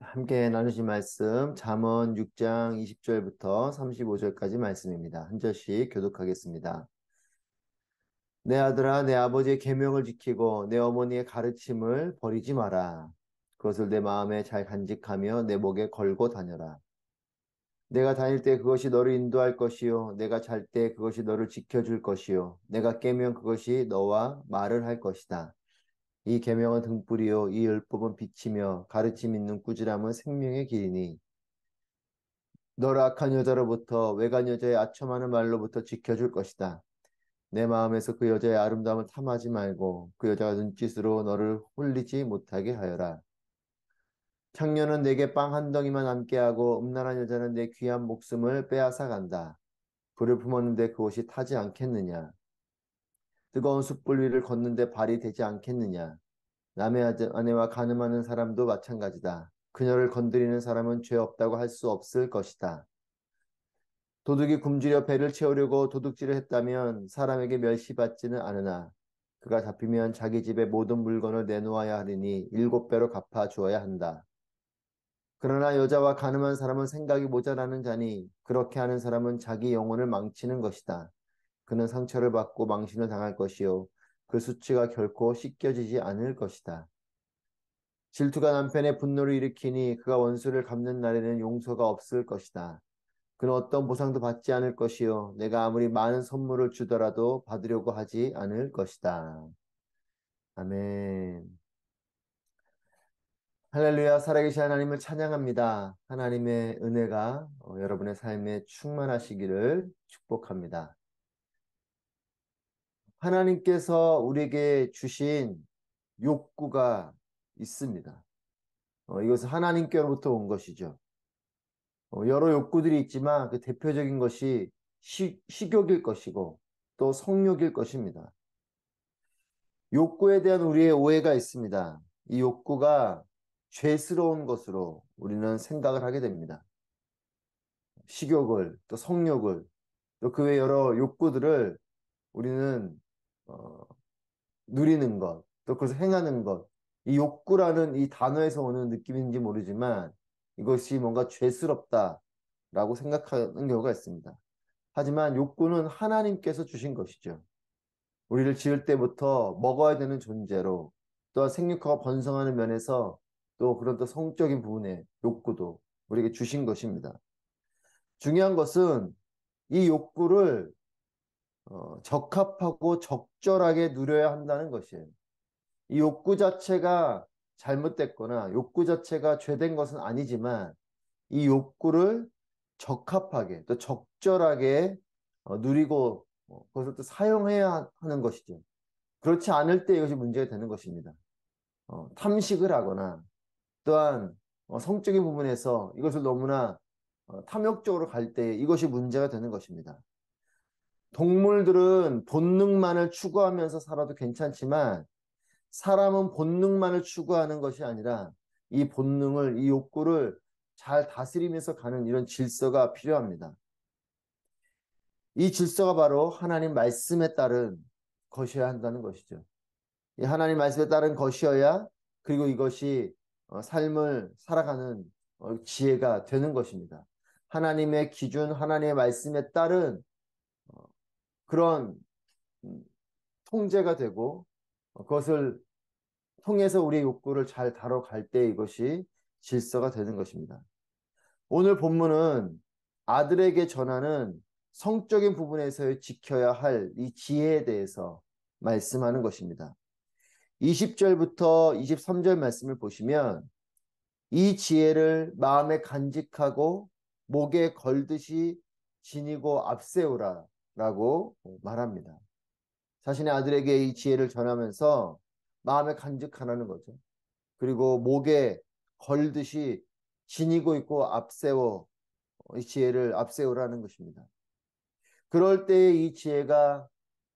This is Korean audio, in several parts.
함께 나누신 말씀 잠언 6장 20절부터 35절까지 말씀입니다. 한 절씩 교독하겠습니다. 내 아들아, 내 아버지의 계명을 지키고 내 어머니의 가르침을 버리지 마라. 그것을 내 마음에 잘 간직하며 내 목에 걸고 다녀라. 내가 다닐 때 그것이 너를 인도할 것이요 내가 잘 때 그것이 너를 지켜줄 것이요 내가 깨면 그것이 너와 말을 할 것이다. 이 계명은 등불이요 이 율법은 빛이며 가르침 있는 꾸지람은 생명의 길이니 너를 악한 여자로부터 외간 여자의 아첨하는 말로부터 지켜줄 것이다. 내 마음에서 그 여자의 아름다움을 탐하지 말고 그 여자가 눈짓으로 너를 홀리지 못하게 하여라. 창녀는 내게 빵 한 덩이만 남게 하고 음란한 여자는 내 귀한 목숨을 빼앗아 간다. 불을 품었는데 그것이 타지 않겠느냐. 뜨거운 숯불 위를 걷는데 발이 되지 않겠느냐. 남의 아내와 간음하는 사람도 마찬가지다. 그녀를 건드리는 사람은 죄 없다고 할 수 없을 것이다. 도둑이 굶주려 배를 채우려고 도둑질을 했다면 사람에게 멸시받지는 않으나 그가 잡히면 자기 집의 모든 물건을 내놓아야 하리니 7배로 갚아 주어야 한다. 그러나 여자와 가늠한 사람은 생각이 모자라는 자니 그렇게 하는 사람은 자기 영혼을 망치는 것이다. 그는 상처를 받고 망신을 당할 것이요 그 수치가 결코 씻겨지지 않을 것이다. 질투가 남편의 분노를 일으키니 그가 원수를 갚는 날에는 용서가 없을 것이다. 그는 어떤 보상도 받지 않을 것이요 내가 아무리 많은 선물을 주더라도 받으려고 하지 않을 것이다. 아멘. 할렐루야. 살아계신 하나님을 찬양합니다. 하나님의 은혜가 여러분의 삶에 충만하시기를 축복합니다. 하나님께서 우리에게 주신 욕구가 있습니다. 이것은 하나님께로부터 온 것이죠. 여러 욕구들이 있지만 그 대표적인 것이 식욕일 것이고 또 성욕일 것입니다. 욕구에 대한 우리의 오해가 있습니다. 이 욕구가 죄스러운 것으로 우리는 생각을 하게 됩니다. 식욕을, 또 성욕을, 또 그 외 여러 욕구들을 우리는 어, 누리는 것, 또 그것을 행하는 것, 이 욕구라는 이 단어에서 오는 느낌인지 모르지만 이것이 뭔가 죄스럽다라고 생각하는 경우가 있습니다. 하지만 욕구는 하나님께서 주신 것이죠. 우리를 지을 때부터 먹어야 되는 존재로 또한 생육하고 번성하는 면에서 또 그런 또 성적인 부분의 욕구도 우리에게 주신 것입니다. 중요한 것은 이 욕구를 적합하고 적절하게 누려야 한다는 것이에요. 이 욕구 자체가 잘못됐거나 욕구 자체가 죄된 것은 아니지만 이 욕구를 적합하게 또 적절하게 누리고 그것을 또 사용해야 하는 것이죠. 그렇지 않을 때 이것이 문제가 되는 것입니다. 탐식을 하거나 또한 성적인 부분에서 이것을 너무나 탐욕적으로 갈 때 이것이 문제가 되는 것입니다. 동물들은 본능만을 추구하면서 살아도 괜찮지만 사람은 본능만을 추구하는 것이 아니라 이 본능을, 이 욕구를 잘 다스리면서 가는 이런 질서가 필요합니다. 이 질서가 바로 하나님 말씀에 따른 것이어야 한다는 것이죠. 이 하나님 말씀에 따른 것이어야 그리고 이것이 삶을 살아가는 지혜가 되는 것입니다. 하나님의 기준, 하나님의 말씀에 따른 그런 음, 통제가 되고 그것을 통해서 우리의 욕구를 잘 다뤄갈 때 이것이 질서가 되는 것입니다. 오늘 본문은 아들에게 전하는 성적인 부분에서 지켜야 할 이 지혜에 대해서 말씀하는 것입니다. 20절부터 23절 말씀을 보시면 이 지혜를 마음에 간직하고 목에 걸듯이 지니고 앞세우라 라고 말합니다. 자신의 아들에게 이 지혜를 전하면서 마음에 간직하라는 거죠. 그리고 목에 걸듯이 지니고 있고 앞세워 이 지혜를 앞세우라는 것입니다. 그럴 때에 이 지혜가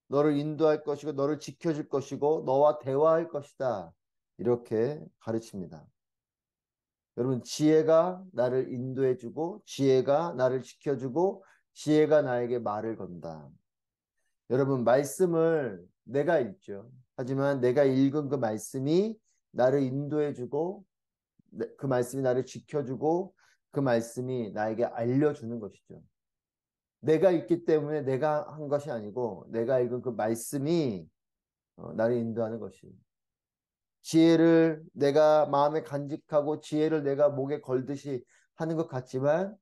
너를 인도할 것이고 너를 지켜줄 것이고 너와 대화할 것이다. 이렇게 가르칩니다. 여러분 지혜가 나를 인도해주고 지혜가 나를 지켜주고 지혜가 나에게 말을 건다. 여러분 말씀을 내가 읽죠. 하지만 내가 읽은 그 말씀이 나를 인도해주고 그 말씀이 나를 지켜주고 그 말씀이 나에게 알려주는 것이죠. 내가 있기 때문에 내가 한 것이 아니고 내가 읽은 그 말씀이 나를 인도하는 것이에요. 지혜를 내가 마음에 간직하고 지혜를 내가 목에 걸듯이 하는 것 같지만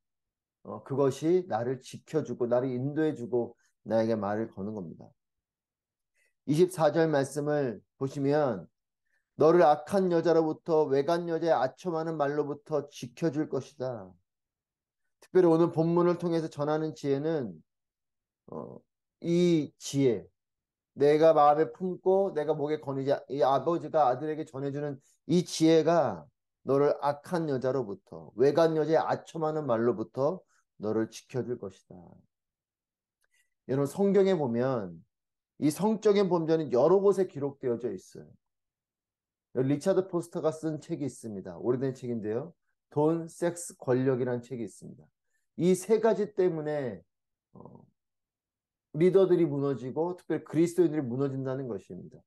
그것이 나를 지켜주고 나를 인도해주고 나에게 말을 거는 겁니다. 24절 말씀을 보시면 너를 악한 여자로부터 외간 여자의 아첨하는 말로부터 지켜줄 것이다. 특별히 오늘 본문을 통해서 전하는 지혜는 이 지혜, 내가 마음에 품고 내가 목에 거느자 이 아버지가 아들에게 전해주는 이 지혜가 너를 악한 여자로부터 외간 여자의 아첨하는 말로부터 너를 지켜줄 것이다. 여러분 성경에 보면 이 성적인 범죄는 여러 곳에 기록되어져 있어요. 리차드 포스터가 쓴 책이 있습니다. 오래된 책인데요. 돈, 섹스, 권력이라는 책이 있습니다. 이 세 가지 때문에 리더들이 무너지고 특별히 그리스도인들이 무너진다는 것입니다.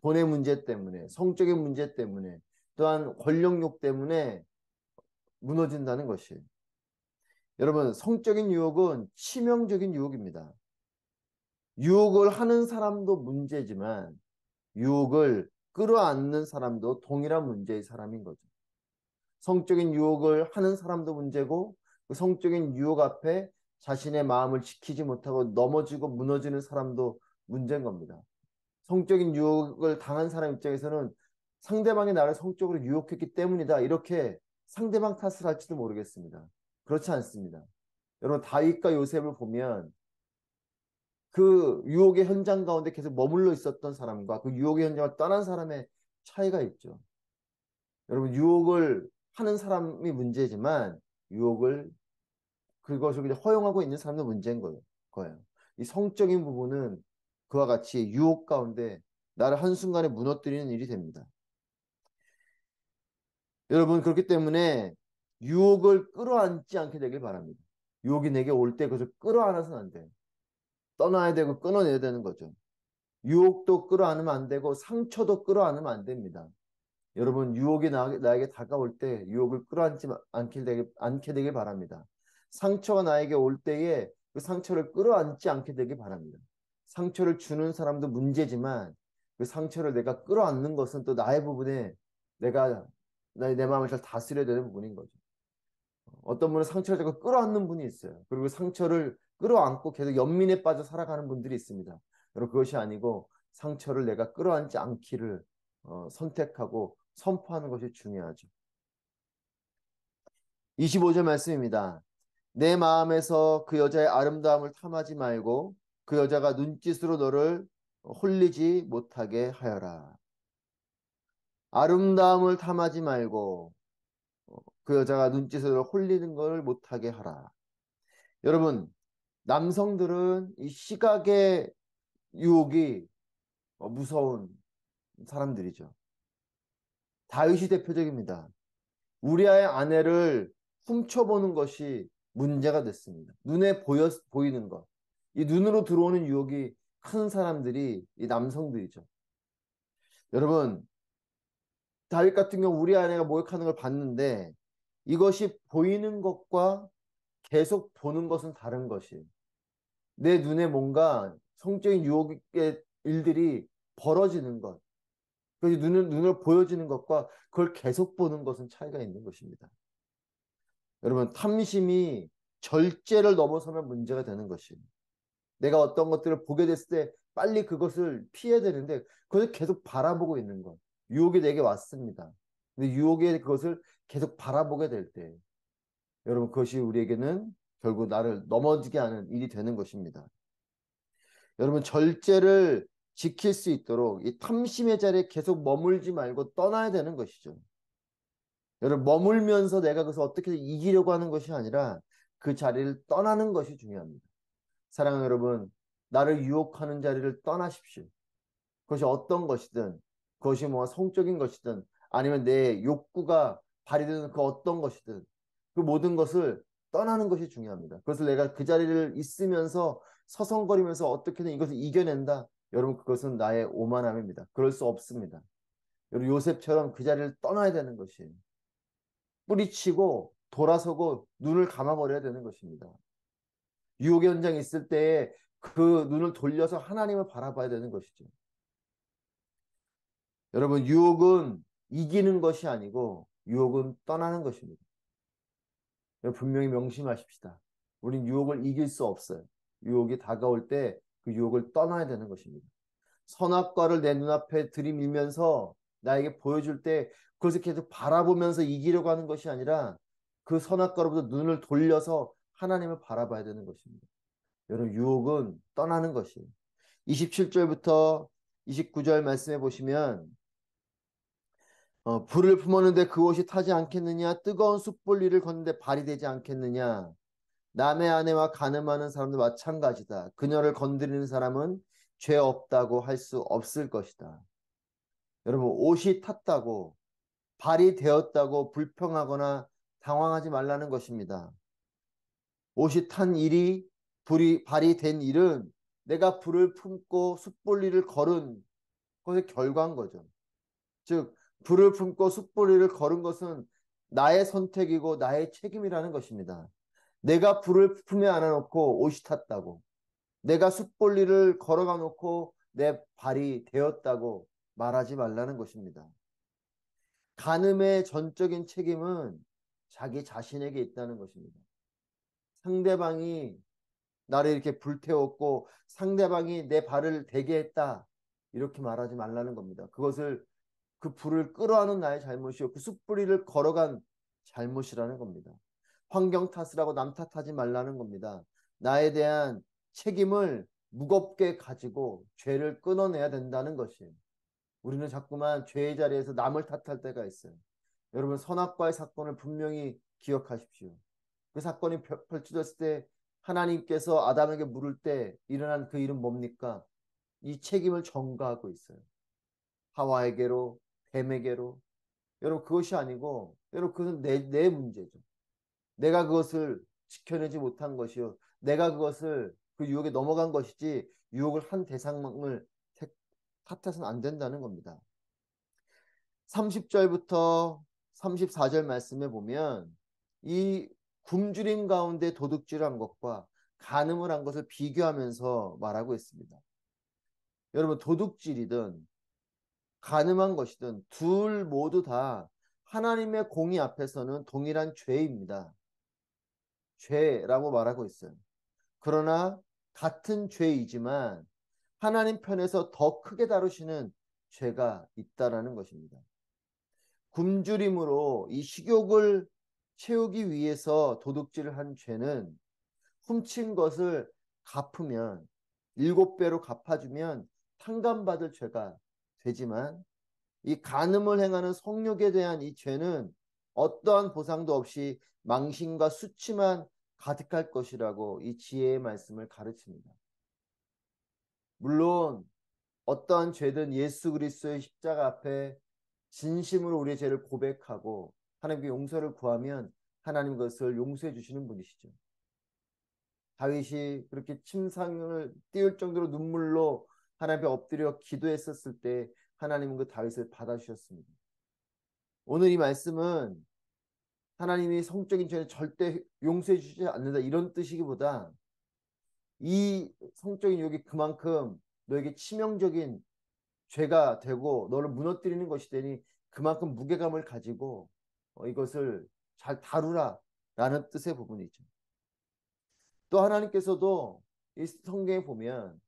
돈의 문제 때문에, 성적인 문제 때문에, 또한 권력욕 때문에 무너진다는 것이에요. 여러분, 성적인 유혹은 치명적인 유혹입니다. 유혹을 하는 사람도 문제지만 유혹을 끌어안는 사람도 동일한 문제의 사람인 거죠. 성적인 유혹을 하는 사람도 문제고 그 성적인 유혹 앞에 자신의 마음을 지키지 못하고 넘어지고 무너지는 사람도 문제인 겁니다. 성적인 유혹을 당한 사람 입장에서는 상대방이 나를 성적으로 유혹했기 때문이다. 이렇게 상대방 탓을 할지도 모르겠습니다. 그렇지 않습니다. 여러분 다윗과 요셉을 보면 그 유혹의 현장 가운데 계속 머물러 있었던 사람과 그 유혹의 현장을 떠난 사람의 차이가 있죠. 여러분 유혹을 하는 사람이 문제지만 유혹을 그것을 그냥 허용하고 있는 사람도 문제인 거예요. 이 성적인 부분은 그와 같이 유혹 가운데 나를 한순간에 무너뜨리는 일이 됩니다. 여러분 그렇기 때문에 유혹을 끌어안지 않게 되길 바랍니다. 유혹이 내게 올 때 그것을 끌어안아서는 안 돼요. 떠나야 되고 끊어내야 되는 거죠. 유혹도 끌어안으면 안 되고 상처도 끌어안으면 안 됩니다. 여러분 유혹이 나에게 다가올 때 유혹을 끌어안지 않게 되길 바랍니다. 상처가 나에게 올 때에 그 상처를 끌어안지 않게 되길 바랍니다. 상처를 주는 사람도 문제지만 그 상처를 내가 끌어안는 것은 또 나의 부분에 내가 내 마음을 잘 다스려야 되는 부분인 거죠. 어떤 분은 상처를 자꾸 끌어안는 분이 있어요. 그리고 상처를 끌어안고 계속 연민에 빠져 살아가는 분들이 있습니다. 여러분 그것이 아니고 상처를 내가 끌어안지 않기를 선택하고 선포하는 것이 중요하죠. 25절 말씀입니다. 내 마음에서 그 여자의 아름다움을 탐하지 말고 그 여자가 눈짓으로 너를 홀리지 못하게 하여라. 아름다움을 탐하지 말고 그 여자가 눈짓으로 홀리는 걸 못하게 하라. 여러분 남성들은 이 시각의 유혹이 무서운 사람들이죠. 다윗이 대표적입니다. 우리아의 아내를 훔쳐보는 것이 문제가 됐습니다. 눈에 보이는 것. 이 눈으로 들어오는 유혹이 큰 사람들이 이 남성들이죠. 여러분, 다윗 같은 경우 우리 아내가 모욕하는 걸 봤는데 이것이 보이는 것과 계속 보는 것은 다른 것이에요. 내 눈에 뭔가 성적인 유혹의 일들이 벌어지는 것. 그래서 눈을 보여지는 것과 그걸 계속 보는 것은 차이가 있는 것입니다. 여러분, 탐심이 절제를 넘어서면 문제가 되는 것이에요. 내가 어떤 것들을 보게 됐을 때 빨리 그것을 피해야 되는데 그것을 계속 바라보고 있는 것. 유혹이 내게 왔습니다. 근데 유혹의 그것을 계속 바라보게 될 때, 여러분, 그것이 우리에게는 결국 나를 넘어지게 하는 일이 되는 것입니다. 여러분, 절제를 지킬 수 있도록 이 탐심의 자리에 계속 머물지 말고 떠나야 되는 것이죠. 여러분, 머물면서 내가 그것을 어떻게 이기려고 하는 것이 아니라 그 자리를 떠나는 것이 중요합니다. 사랑하는 여러분, 나를 유혹하는 자리를 떠나십시오. 그것이 어떤 것이든, 그것이 뭐 성적인 것이든, 아니면 내 욕구가 발휘되는 그 어떤 것이든, 그 모든 것을 떠나는 것이 중요합니다. 그것을 내가 그 자리를 있으면서 서성거리면서 어떻게든 이것을 이겨낸다. 여러분, 그것은 나의 오만함입니다. 그럴 수 없습니다. 여러분, 요셉처럼 그 자리를 떠나야 되는 것이에요. 뿌리치고 돌아서고 눈을 감아버려야 되는 것입니다. 유혹의 현장에 있을 때에 그 눈을 돌려서 하나님을 바라봐야 되는 것이죠. 여러분, 유혹은 이기는 것이 아니고 유혹은 떠나는 것입니다. 분명히 명심하십시다. 우린 유혹을 이길 수 없어요. 유혹이 다가올 때 그 유혹을 떠나야 되는 것입니다. 선악과를 내 눈앞에 들이밀면서 나에게 보여줄 때 그것을 계속 바라보면서 이기려고 하는 것이 아니라 그 선악과로부터 눈을 돌려서 하나님을 바라봐야 되는 것입니다. 여러분, 유혹은 떠나는 것이에요. 27절부터 29절 말씀해 보시면 불을 품었는데 그 옷이 타지 않겠느냐? 뜨거운 숯불리를 걷는데 발이 되지 않겠느냐? 남의 아내와 간음하는 사람도 마찬가지다. 그녀를 건드리는 사람은 죄 없다고 할 수 없을 것이다. 여러분, 옷이 탔다고 발이 되었다고 불평하거나 당황하지 말라는 것입니다. 옷이 탄 일이 발이 된 일은 내가 불을 품고 숯불리를 걸은 것의 결과인 거죠. 즉 불을 품고 숯불리를 걸은 것은 나의 선택이고 나의 책임이라는 것입니다. 내가 불을 품에 안아놓고 옷이 탔다고, 내가 숯불리를 걸어가 놓고 내 발이 되었다고 말하지 말라는 것입니다. 간음의 전적인 책임은 자기 자신에게 있다는 것입니다. 상대방이 나를 이렇게 불태웠고 상대방이 내 발을 대게 했다, 이렇게 말하지 말라는 겁니다. 그것을 그 불을 끌어안은 나의 잘못이요 그 숯불이를 걸어간 잘못이라는 겁니다. 환경 탓을 하고 남 탓하지 말라는 겁니다. 나에 대한 책임을 무겁게 가지고 죄를 끊어내야 된다는 것이에요. 우리는 자꾸만 죄의 자리에서 남을 탓할 때가 있어요. 여러분, 선악과의 사건을 분명히 기억하십시오. 그 사건이 펼쳐졌을 때 하나님께서 아담에게 물을 때 일어난 그 일은 뭡니까? 이 책임을 전가하고 있어요. 하와에게로, 뱀에게로. 여러분, 그것이 아니고, 여러분, 그것은 내 문제죠. 내가 그것을 지켜내지 못한 것이요, 내가 그것을 그 유혹에 넘어간 것이지 유혹을 한 대상을 탓해서는 안 된다는 겁니다. 30절부터 34절 말씀에 보면 이 굶주림 가운데 도둑질한 것과 간음을 한 것을 비교하면서 말하고 있습니다. 여러분, 도둑질이든 간음한 것이든 둘 모두 다 하나님의 공의 앞에서는 동일한 죄입니다. 죄라고 말하고 있어요. 그러나 같은 죄이지만 하나님 편에서 더 크게 다루시는 죄가 있다라는 것입니다. 굶주림으로 이 식욕을 채우기 위해서 도둑질을 한 죄는 훔친 것을 갚으면 7배로 갚아주면 탕감받을 죄가 되지만 이 간음을 행하는 성욕에 대한 이 죄는 어떠한 보상도 없이 망신과 수치만 가득할 것이라고 이 지혜의 말씀을 가르칩니다. 물론 어떠한 죄든 예수 그리스도의 십자가 앞에 진심으로 우리의 죄를 고백하고 하나님께 용서를 구하면 하나님 그것을 용서해 주시는 분이시죠. 다윗이 그렇게 침상을 띄울 정도로 눈물로 하나님 앞에 엎드려 기도했었을 때 하나님은 그 다윗을 받아주셨습니다. 오늘 이 말씀은 하나님이 성적인 죄를 절대 용서해 주지 않는다, 이런 뜻이기보다 이 성적인 유혹이 그만큼 너에게 치명적인 죄가 되고 너를 무너뜨리는 것이 되니 그만큼 무게감을 가지고 이것을 잘 다루라 라는 뜻의 부분이죠. 또 하나님께서도 이 성경에 보면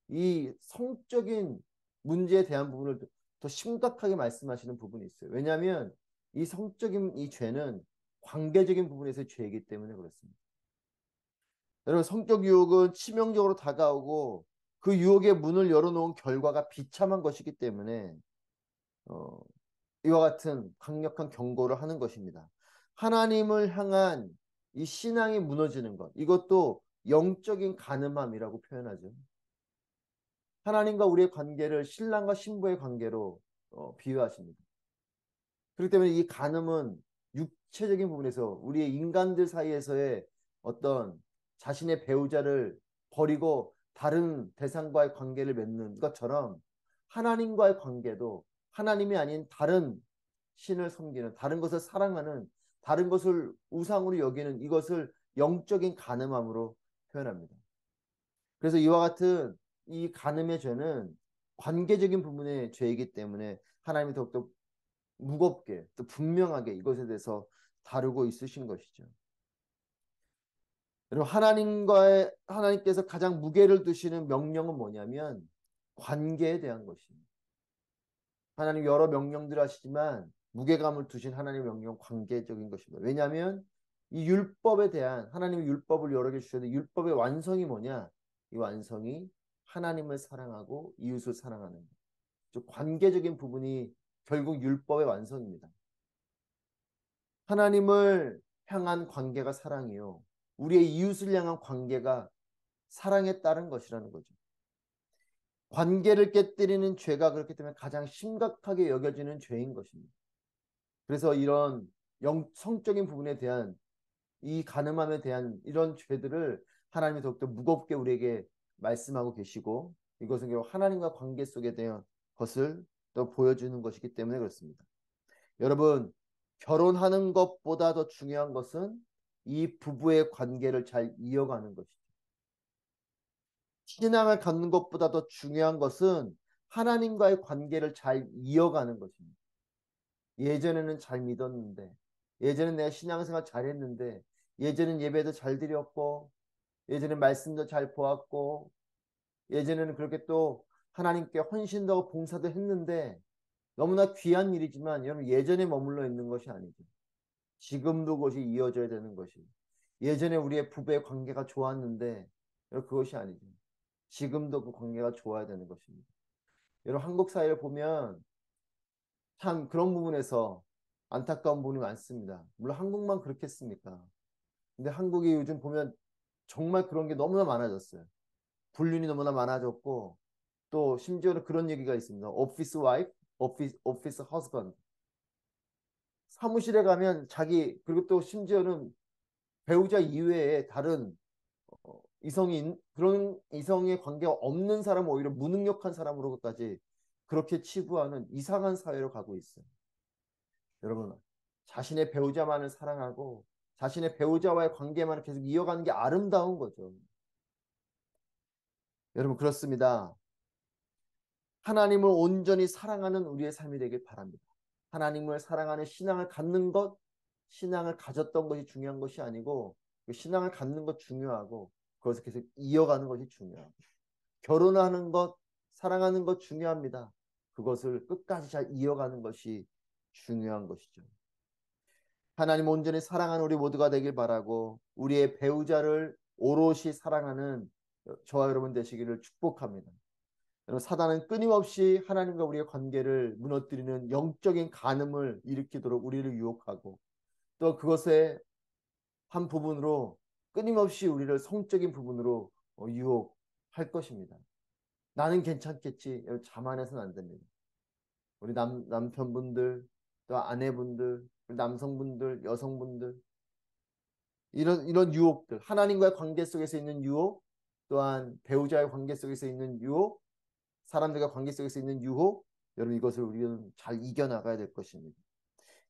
이 성적인 문제에 대한 부분을 더 심각하게 말씀하시는 부분이 있어요. 왜냐하면 이 성적인 이 죄는 관계적인 부분에서의 죄이기 때문에 그렇습니다. 여러분, 성적 유혹은 치명적으로 다가오고 그 유혹의 문을 열어놓은 결과가 비참한 것이기 때문에 이와 같은 강력한 경고를 하는 것입니다. 하나님을 향한 이 신앙이 무너지는 것, 이것도 영적인 간음함이라고 표현하죠. 하나님과 우리의 관계를 신랑과 신부의 관계로 비유하십니다. 그렇기 때문에 이 간음은 육체적인 부분에서 우리의 인간들 사이에서의 어떤 자신의 배우자를 버리고 다른 대상과의 관계를 맺는 것처럼 하나님과의 관계도 하나님이 아닌 다른 신을 섬기는, 다른 것을 사랑하는, 다른 것을 우상으로 여기는 이것을 영적인 간음함으로 표현합니다. 그래서 이와 같은 이 간음의 죄는 관계적인 부분의 죄이기 때문에 하나님이 더욱더 무겁게 또 분명하게 이것에 대해서 다루고 있으신 것이죠. 여러분, 하나님께서 가장 무게를 두시는 명령은 뭐냐면 관계에 대한 것입니다. 하나님 여러 명령들을 하시지만 무게감을 두신 하나님의 명령은 관계적인 것입니다. 왜냐하면 이 율법에 대한 하나님의 율법을 여러 개 주셨는데 율법의 완성이 뭐냐? 이 완성이 하나님을 사랑하고 이웃을 사랑하는 것. 즉 관계적인 부분이 결국 율법의 완성입니다. 하나님을 향한 관계가 사랑이요. 우리의 이웃을 향한 관계가 사랑에 따른 것이라는 거죠. 관계를 깨뜨리는 죄가 그렇기 때문에 가장 심각하게 여겨지는 죄인 것입니다. 그래서 이런 성적인 부분에 대한 이 간음함에 대한 이런 죄들을 하나님이 더욱더 무겁게 우리에게 말씀하고 계시고 이것은 결국 하나님과 관계 속에 대한 것을 또 보여주는 것이기 때문에 그렇습니다. 여러분, 결혼하는 것보다 더 중요한 것은 이 부부의 관계를 잘 이어가는 것이죠. 신앙을 갖는 것보다 더 중요한 것은 하나님과의 관계를 잘 이어가는 것입니다. 예전에는 잘 믿었는데, 예전엔 내가 신앙생활 잘했는데, 예전엔 예배도 잘 드렸고, 예전엔 말씀도 잘 보았고, 예전에는 그렇게 또 하나님께 헌신도 하고 봉사도 했는데, 너무나 귀한 일이지만 여러분 예전에 머물러 있는 것이 아니죠. 지금도 그것이 이어져야 되는 것이. 예전에 우리의 부부의 관계가 좋았는데 여러분 그것이 아니죠. 지금도 그 관계가 좋아야 되는 것입니다. 여러분 한국 사회를 보면 참 그런 부분에서 안타까운 부분이 많습니다. 물론 한국만 그렇겠습니까? 근데 한국이 요즘 보면 정말 그런 게 너무나 많아졌어요. 불륜이 너무나 많아졌고 또 심지어는 그런 얘기가 있습니다. 오피스 와이프, 오피스 허스밴드. 사무실에 가면 자기 그리고 또 심지어는 배우자 이외에 다른 그런 이성의 관계가 없는 사람 오히려 무능력한 사람으로까지 그렇게 치부하는 이상한 사회로 가고 있어요. 여러분 자신의 배우자만을 사랑하고 자신의 배우자와의 관계만을 계속 이어가는 게 아름다운 거죠. 여러분 그렇습니다. 하나님을 온전히 사랑하는 우리의 삶이 되길 바랍니다. 하나님을 사랑하는 신앙을 갖는 것, 신앙을 가졌던 것이 중요한 것이 아니고 그 신앙을 갖는 것 중요하고 그것을 계속 이어가는 것이 중요합니다. 결혼하는 것, 사랑하는 것 중요합니다. 그것을 끝까지 잘 이어가는 것이 중요한 것이죠. 하나님 온전히 사랑하는 우리 모두가 되길 바라고 우리의 배우자를 오롯이 사랑하는 저와 여러분 되시기를 축복합니다. 여러분 사단은 끊임없이 하나님과 우리의 관계를 무너뜨리는 영적인 간음을 일으키도록 우리를 유혹하고 또 그것의 한 부분으로 끊임없이 우리를 성적인 부분으로 유혹할 것입니다. 나는 괜찮겠지. 여러분 자만해서는 안 됩니다. 우리 남편분들 또 아내분들 남성분들 여성분들 이런 유혹들 하나님과의 관계 속에서 있는 유혹 또한 배우자의 관계 속에서 있는 유혹 사람들과 관계 속에서 있는 유혹 여러분 이것을 우리는 잘 이겨나가야 될 것입니다.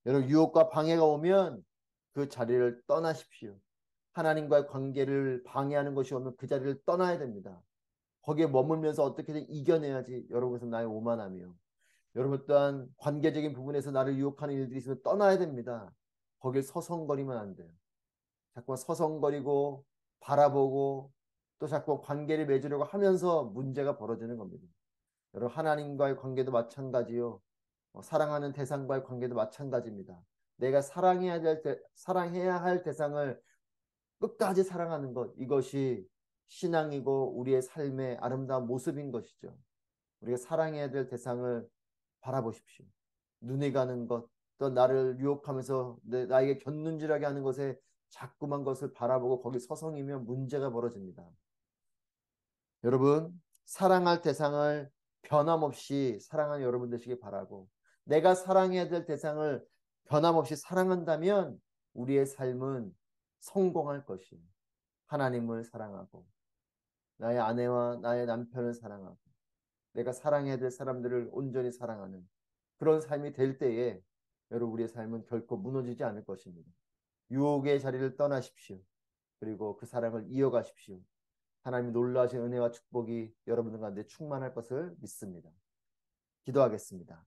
여러분 유혹과 방해가 오면 그 자리를 떠나십시오. 하나님과의 관계를 방해하는 것이 오면 그 자리를 떠나야 됩니다. 거기에 머물면서 어떻게든 이겨내야지 여러분께서 나의 오만함이요. 여러분 또한 관계적인 부분에서 나를 유혹하는 일들이 있으면 떠나야 됩니다. 거길 서성거리면 안 돼요. 자꾸 서성거리고 바라보고 또 자꾸 관계를 맺으려고 하면서 문제가 벌어지는 겁니다. 여러분 하나님과의 관계도 마찬가지요. 사랑하는 대상과의 관계도 마찬가지입니다. 내가 사랑해야 할 대상을 끝까지 사랑하는 것 이것이 신앙이고 우리의 삶의 아름다운 모습인 것이죠. 우리가 사랑해야 될 대상을 바라보십시오. 눈이 가는 것, 또 나를 유혹하면서 나에게 곁눈질하게 하는 것에 자꾸만 것을 바라보고 거기 서성이면 문제가 벌어집니다. 여러분, 사랑할 대상을 변함없이 사랑하는 여러분 되시길 바라고 내가 사랑해야 될 대상을 변함없이 사랑한다면 우리의 삶은 성공할 것이에요. 하나님을 사랑하고 나의 아내와 나의 남편을 사랑하고 내가 사랑해야 될 사람들을 온전히 사랑하는 그런 삶이 될 때에 여러분 우리의 삶은 결코 무너지지 않을 것입니다. 유혹의 자리를 떠나십시오. 그리고 그 사랑을 이어가십시오. 하나님의 놀라우신 은혜와 축복이 여러분들 가운데 충만할 것을 믿습니다. 기도하겠습니다.